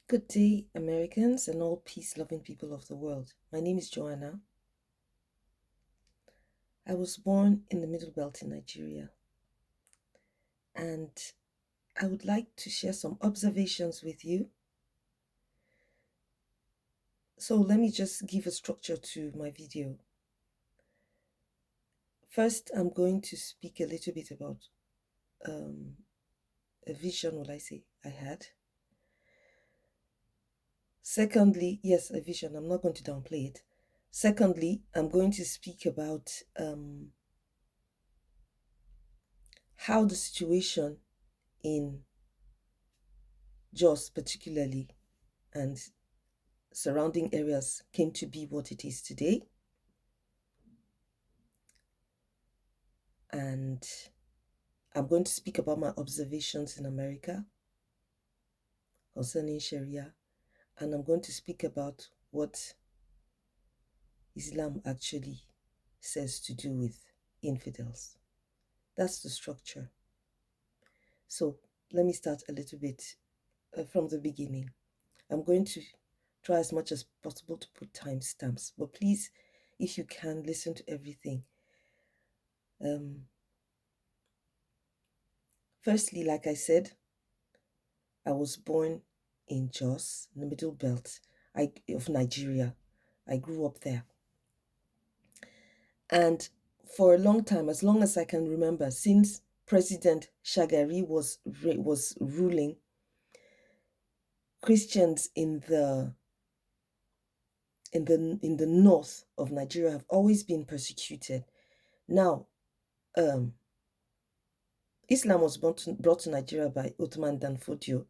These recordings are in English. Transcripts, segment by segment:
Good day, Americans and all peace-loving people of the world. My name is Joanna. I was born in the Middle Belt in Nigeria, and I would like to share some observations with you. So let me just give a structure to my video. First, I'm going to speak a little bit about a vision, will I say, I had. Secondly, yes, a vision. I'm not going to downplay it. Secondly, I'm going to speak about how the situation in Jos particularly and surrounding areas came to be what it is today. And I'm going to speak about my observations in America concerning Sharia. And I'm going to speak about what Islam actually says to do with infidels. That's the structure. So let me start a little bit from the beginning. I'm going to try as much as possible to put timestamps, but please, if you can, listen to everything. Firstly, like I said, I was born in Jos, in the Middle Belt of Nigeria. I grew up there. And for a long time, as long as I can remember, since President Shagari was ruling, Christians in the north of Nigeria have always been persecuted. Now, Islam was brought to Nigeria by Uthman Dan Fodio,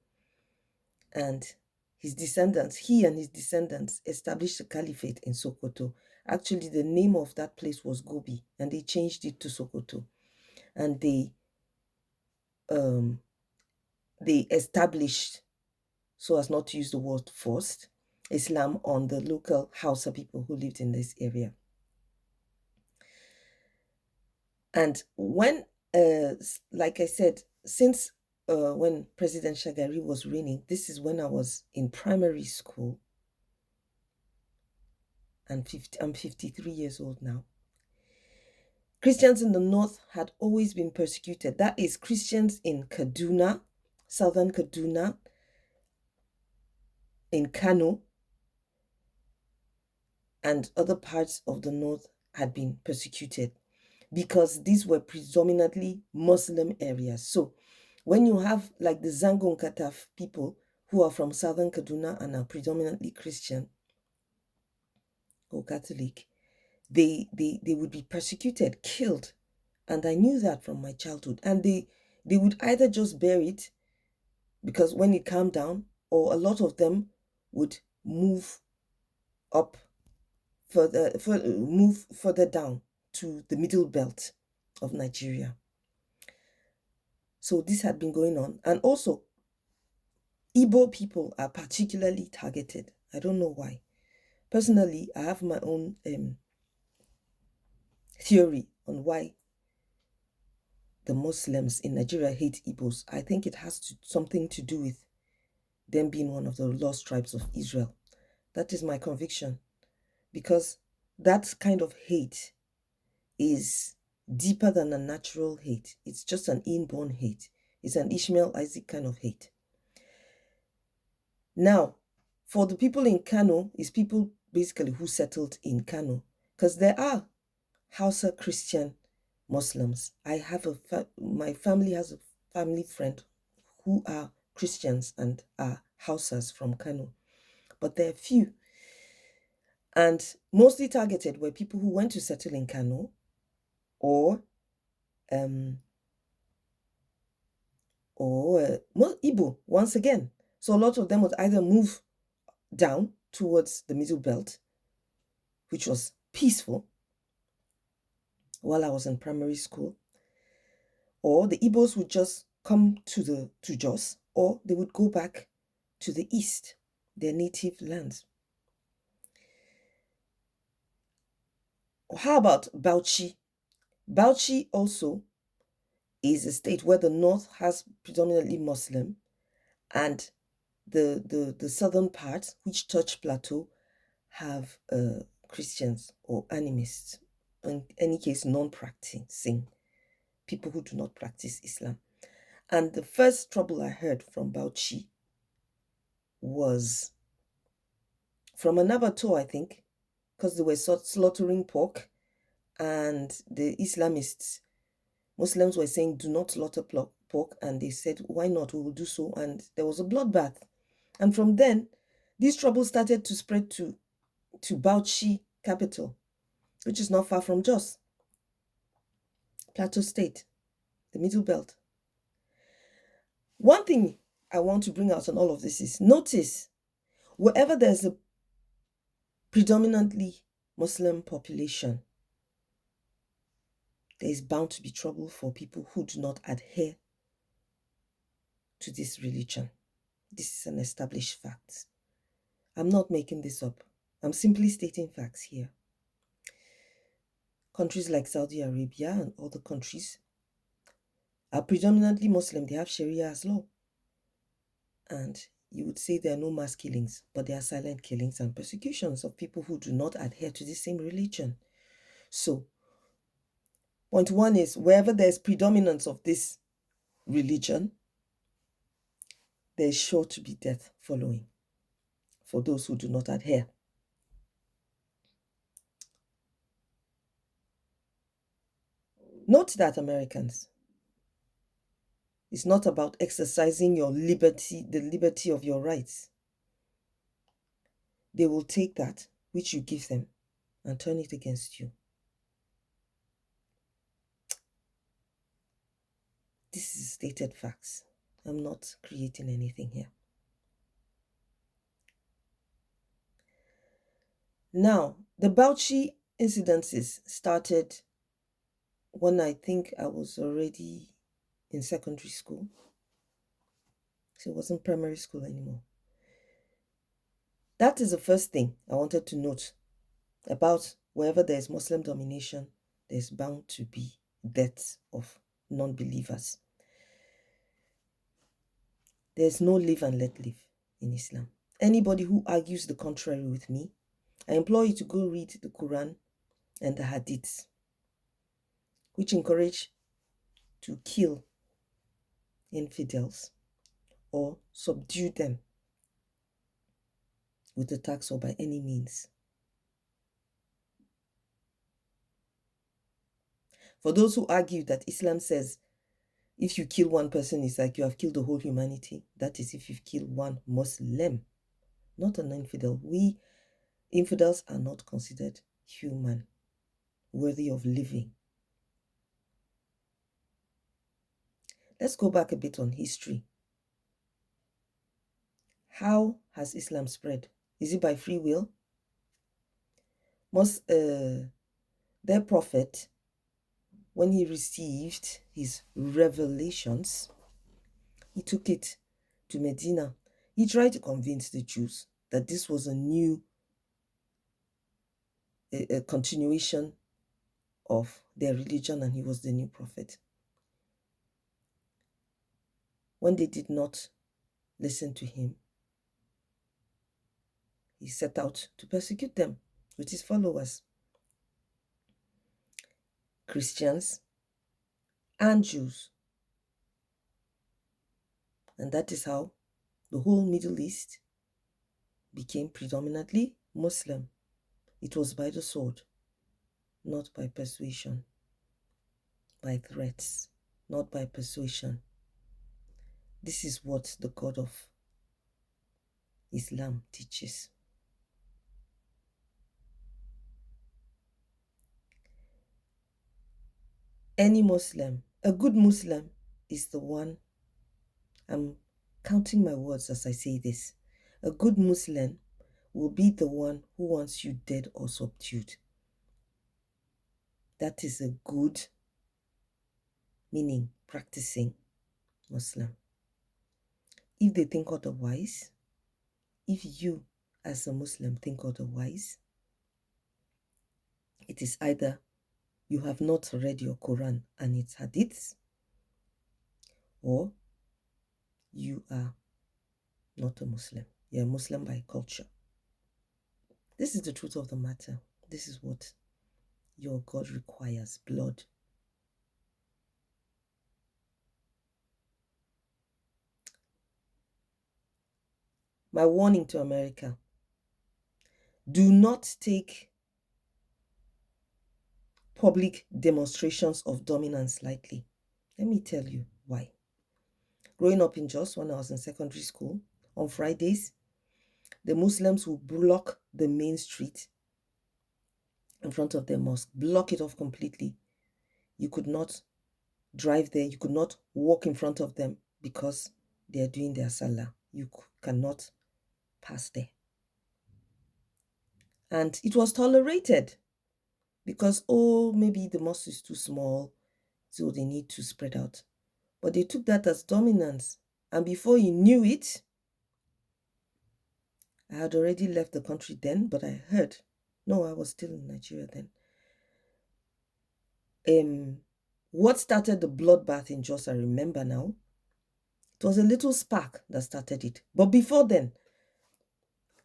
and he and his descendants established a caliphate in Sokoto. Actually, the name of that place was Gobi, and they changed it to Sokoto. And they established, so as not to use the word forced, Islam on the local Hausa people who lived in this area. And when, like I said, since when President Shagari was reigning, this is when I was in primary school, and I'm 53 years old now. Christians in the north had always been persecuted. That is, Christians in Kaduna, southern Kaduna, in Kano, and other parts of the north had been persecuted because these were predominantly Muslim areas. So when you have like the Zangon Kataf people who are from southern Kaduna and are predominantly Christian or Catholic, they would be persecuted, killed. And I knew that from my childhood. And they would either just bear it because when it calmed down, or a lot of them would move further down to the middle belt of Nigeria. So this had been going on. And also, Igbo people are particularly targeted. I don't know why. Personally, I have my own theory on why the Muslims in Nigeria hate Igbos. I think it has something to do with them being one of the lost tribes of Israel. That is my conviction, because that kind of hate is deeper than a natural hate. It's just an inborn hate. It's an Ishmael Isaac kind of hate. Now, for the people in Kano, is people basically who settled in Kano, because there are Hausa Christian Muslims. My family has a family friend who are Christians and are Hausas from Kano, but there are few. And mostly targeted were people who went to settle in Kano or Igbo once again. So a lot of them would either move down towards the Middle Belt, which was peaceful while I was in primary school, or the Igbos would just come to Jos, or they would go back to the east, their native lands. How about Bauchi? Bauchi also is a state where the north has predominantly Muslim, and the southern part, which touch plateau, have Christians or animists, in any case non-practicing people who do not practice Islam. And the first trouble I heard from Bauchi was from an abattoir, I think, because they were slaughtering pork, and the Islamists, Muslims were saying, do not slaughter pork, and they said, why not, we will do so, and there was a bloodbath. And from then, these troubles started to spread to Bauchi capital, which is not far from Jos, Plateau State, the Middle Belt. One thing I want to bring out on all of this is, notice, wherever there's a predominantly Muslim population, there is bound to be trouble for people who do not adhere to this religion. This is an established fact. I'm not making this up. I'm simply stating facts here. Countries like Saudi Arabia and other countries are predominantly Muslim. They have Sharia as law. And you would say there are no mass killings, but there are silent killings and persecutions of people who do not adhere to the same religion. So, point one is, wherever there's predominance of this religion, there is sure to be death following for those who do not adhere. Note that, Americans, it's not about exercising your liberty, the liberty of your rights. They will take that which you give them and turn it against you. This is stated facts. I'm not creating anything here. Now, the Bauchi incidences started when I think I was already in secondary school. So it wasn't primary school anymore. That is the first thing I wanted to note about wherever there's Muslim domination, there's bound to be deaths of non-believers. There's no live and let live in Islam. Anybody who argues the contrary with me, I implore you to go read the Quran and the Hadiths, which encourage to kill infidels or subdue them with attacks or by any means. For those who argue that Islam says if you kill one person, it's like you have killed the whole humanity, that is if you've killed one Muslim, not an infidel. We infidels are not considered human, worthy of living. Let's go back a bit on history. How has Islam spread? Is it by free will? Their prophet, when he received his revelations, he took it to Medina. He tried to convince the Jews that this was a new a continuation of their religion and he was the new prophet. When they did not listen to him, he set out to persecute them with his followers, Christians and Jews. And that is how the whole Middle East became predominantly Muslim. It was by the sword, not by persuasion, by threats, not by persuasion. This is what the God of Islam teaches. Any Muslim, a good Muslim, is the one, I'm counting my words as I say this, a good Muslim will be the one who wants you dead or subdued. That is a good, meaning practicing Muslim. If they think otherwise, if you as a Muslim think otherwise, it is either you have not read your Quran and its hadiths, or you are not a Muslim. You're a Muslim by culture. This is the truth of the matter. This is what your God requires: blood. My warning to America: do not take public demonstrations of dominance lightly. Let me tell you why. Growing up in Jos, when I was in secondary school, on Fridays, the Muslims would block the main street in front of their mosque, block it off completely. You could not drive there, you could not walk in front of them because they are doing their salah. You cannot pass there. And it was tolerated because, oh, maybe the mosque is too small, so they need to spread out. But they took that as dominance. And before you knew it, I had already left the country then, but I heard, no, I was still in Nigeria then. What started the bloodbath in Jos, I remember now. It was a little spark that started it. But before then,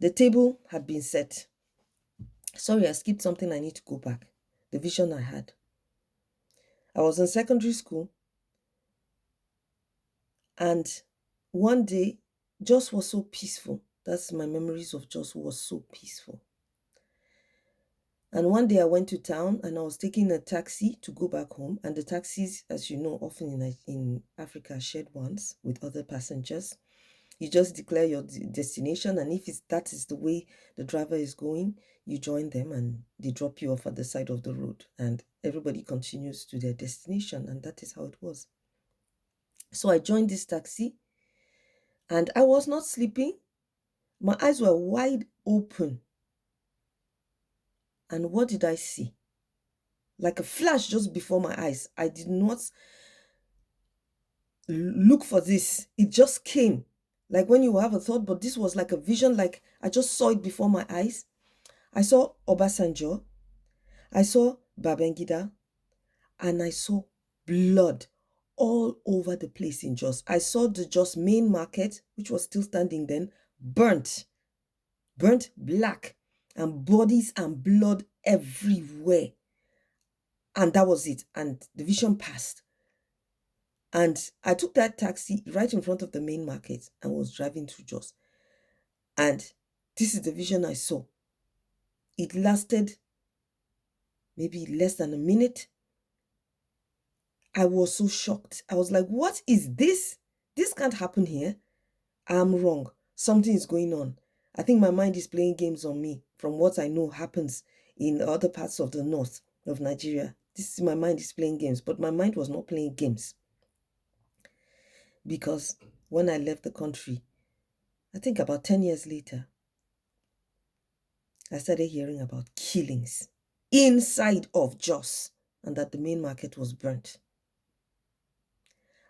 the table had been set. Sorry, I skipped something. I need to go back. The vision I had. I was in secondary school, and one day, Jos was so peaceful. That's my memories of Jos, was so peaceful. And one day I went to town and I was taking a taxi to go back home. And the taxis, as you know, often in Africa, are shared ones with other passengers. You just declare your destination, and if that is the way the driver is going, you join them and they drop you off at the side of the road, and everybody continues to their destination. And that is how it was. So I joined this taxi, and I was not sleeping. My eyes were wide open. And what did I see? Like a flash just before my eyes. I did not look for this. It just came. Like when you have a thought, but this was like a vision, like I just saw it before my eyes. I saw Obasanjo, I saw Babangida, and I saw blood all over the place in Jos. I saw the Jos main market, which was still standing then, burnt black, and bodies and blood everywhere. And that was it. And the vision passed. And I took that taxi right in front of the main market and was driving through Jos. And this is the vision I saw. It lasted maybe less than a minute. I was so shocked. I was like, what is this? This can't happen here. I'm wrong. Something is going on. I think my mind is playing games on me from what I know happens in other parts of the north of Nigeria. This is my mind is playing games, but my mind was not playing games. Because when I left the country, I think about 10 years later, I started hearing about killings inside of Jos, and that the main market was burnt.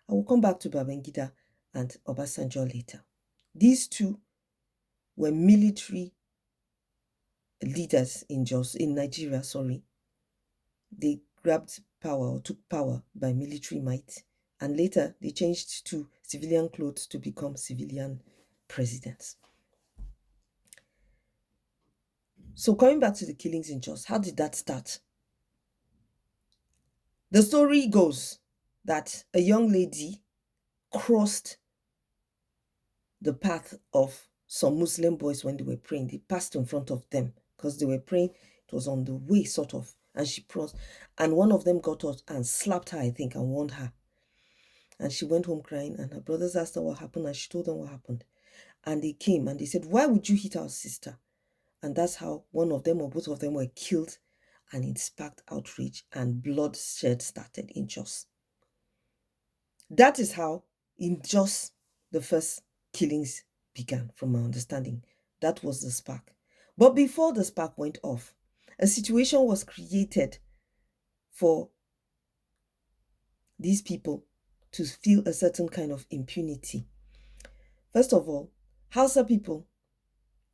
I will come back to Babangida and Obasanjo later. These two were military leaders in Nigeria, They grabbed power or took power by military might, and later they changed to civilian clothes to become civilian presidents. So coming back to the killings in Jos, how did that start? The story goes that a young lady crossed the path of some Muslim boys when they were praying. They passed in front of them because they were praying. It was on the way, sort of, and she crossed. And one of them got out and slapped her, I think, and warned her. And she went home crying, and her brothers asked her what happened, and she told them what happened. And they came and they said, why would you hit our sister? And that's how one of them or both of them were killed, and it sparked outrage, and bloodshed started in Jos. That is how in Jos the first killings began, from my understanding. That was the spark. But before the spark went off, a situation was created for these people to feel a certain kind of impunity. First of all, Hausa people,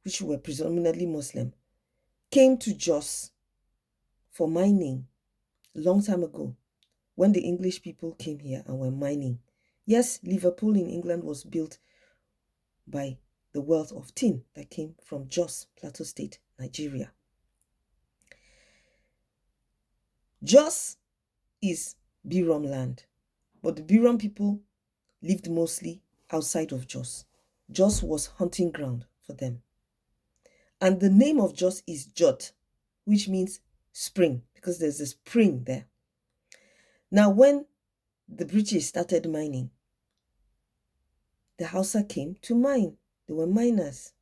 which were predominantly Muslim, came to Jos for mining a long time ago, when the English people came here and were mining. Yes, Liverpool in England was built by the wealth of tin that came from Jos, Plateau State, Nigeria. Jos is Birom land, but the Birom people lived mostly outside of Jos. Jos was hunting ground for them. And the name of Jos is Jot, which means spring, because there's a spring there. Now, when the British started mining, the Hausa came to mine. They were miners.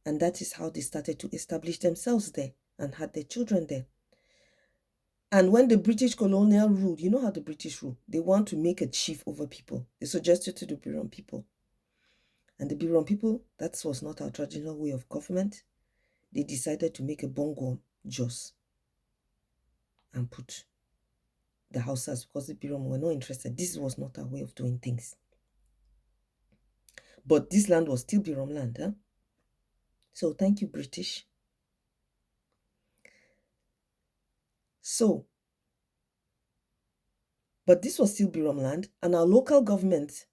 And that is how they started to establish themselves there and had their children there. And when the British colonial ruled, you know how the British rule, they want to make a chief over people. They suggested to the Birom people. And the Birom people, that was not our traditional way of government. They decided to make a bongo Jos and put the Hausas, because the Birom were not interested. This was not our way of doing things. But this land was still Birom land. Huh? So thank you, British. So, but this was still Birom land, and our local government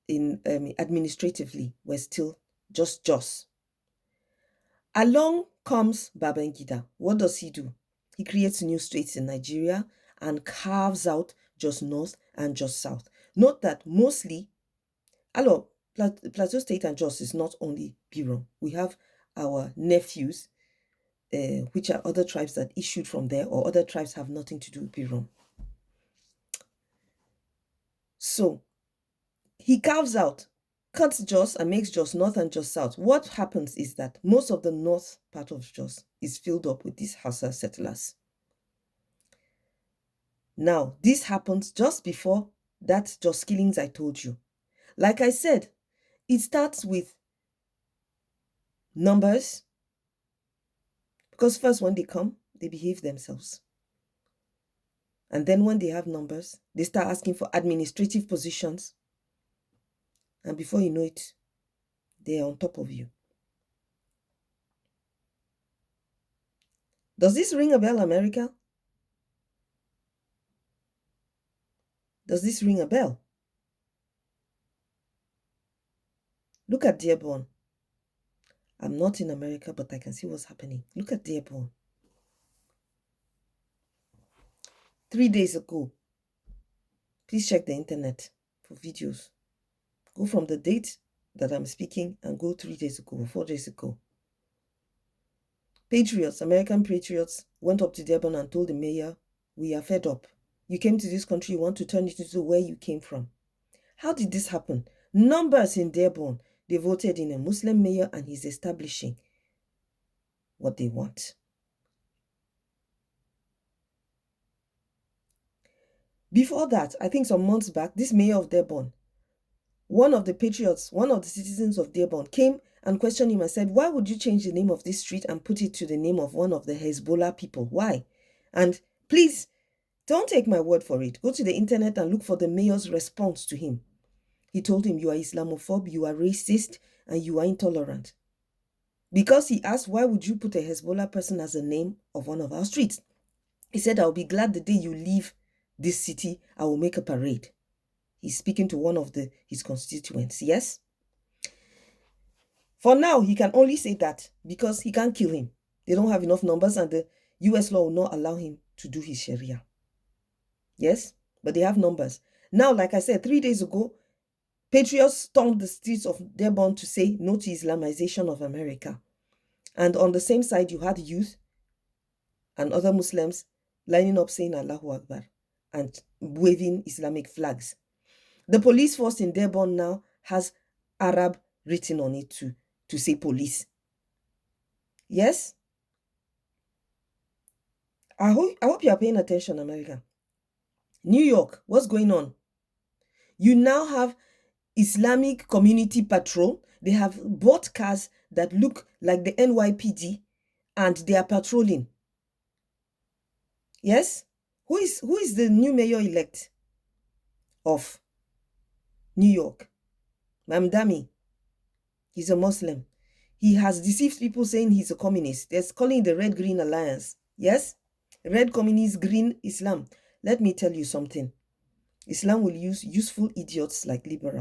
in administratively were still just Jos. Along comes Babangida. What does he do? He creates new states in Nigeria and carves out Jos North and Jos South. Note that mostly, Plateau State and Jos is not only Birom. We have our nephews, which are other tribes that issued from there, or other tribes have nothing to do with Birom. So, he carves out, cuts Jos and makes Jos North and Jos South. What happens is that most of the north part of Jos is filled up with these Hausa settlers. Now, this happens just before that Jos killings I told you. Like I said, it starts with numbers, because first when they come, they behave themselves. And then when they have numbers, they start asking for administrative positions. And before you know it, they are on top of you. Does this ring a bell, America? Does this ring a bell? Look at Dearborn. I'm not in America, but I can see what's happening. Look at Dearborn. 3 days ago, please check the internet for videos. Go from the date that I'm speaking and go 3 days ago or 4 days ago. Patriots, American patriots, went up to Dearborn and told the mayor, we are fed up. You came to this country, you want to turn it into where you came from. How did this happen? Numbers in Dearborn. They voted in a Muslim mayor and he's establishing what they want. Before that, I think some months back, this mayor of Dearborn, one of the patriots, one of the citizens of Dearborn came and questioned him and said, why would you change the name of this street and put it to the name of one of the Hezbollah people? Why? And please, don't take my word for it. Go to the internet and look for the mayor's response to him. He told him, you are Islamophobe, you are racist, and you are intolerant. Because he asked, why would you put a Hezbollah person as a name of one of our streets? He said, I'll be glad the day you leave this city, I will make a parade. He's speaking to one of his constituents, yes? For now, he can only say that because he can't kill him. They don't have enough numbers and the US law will not allow him to do his Sharia. Yes? But they have numbers. Now, like I said, 3 days ago, patriots stormed the streets of Dearborn to say no to Islamization of America. And on the same side, you had youth and other Muslims lining up saying Allahu Akbar and waving Islamic flags. The police force in Dearborn now has Arab written on it too, to say police. Yes? I hope you are paying attention, America. New York, what's going on? You now have Islamic Community Patrol. They have bought cars that look like the NYPD and they are patrolling. Yes? Who is the new mayor-elect of New York? Mamdani. He's a Muslim. He has deceived people saying he's a communist. They're calling it the Red-Green Alliance. Yes? Red Communist, Green Islam. Let me tell you something. Islam will use useful idiots like liberals.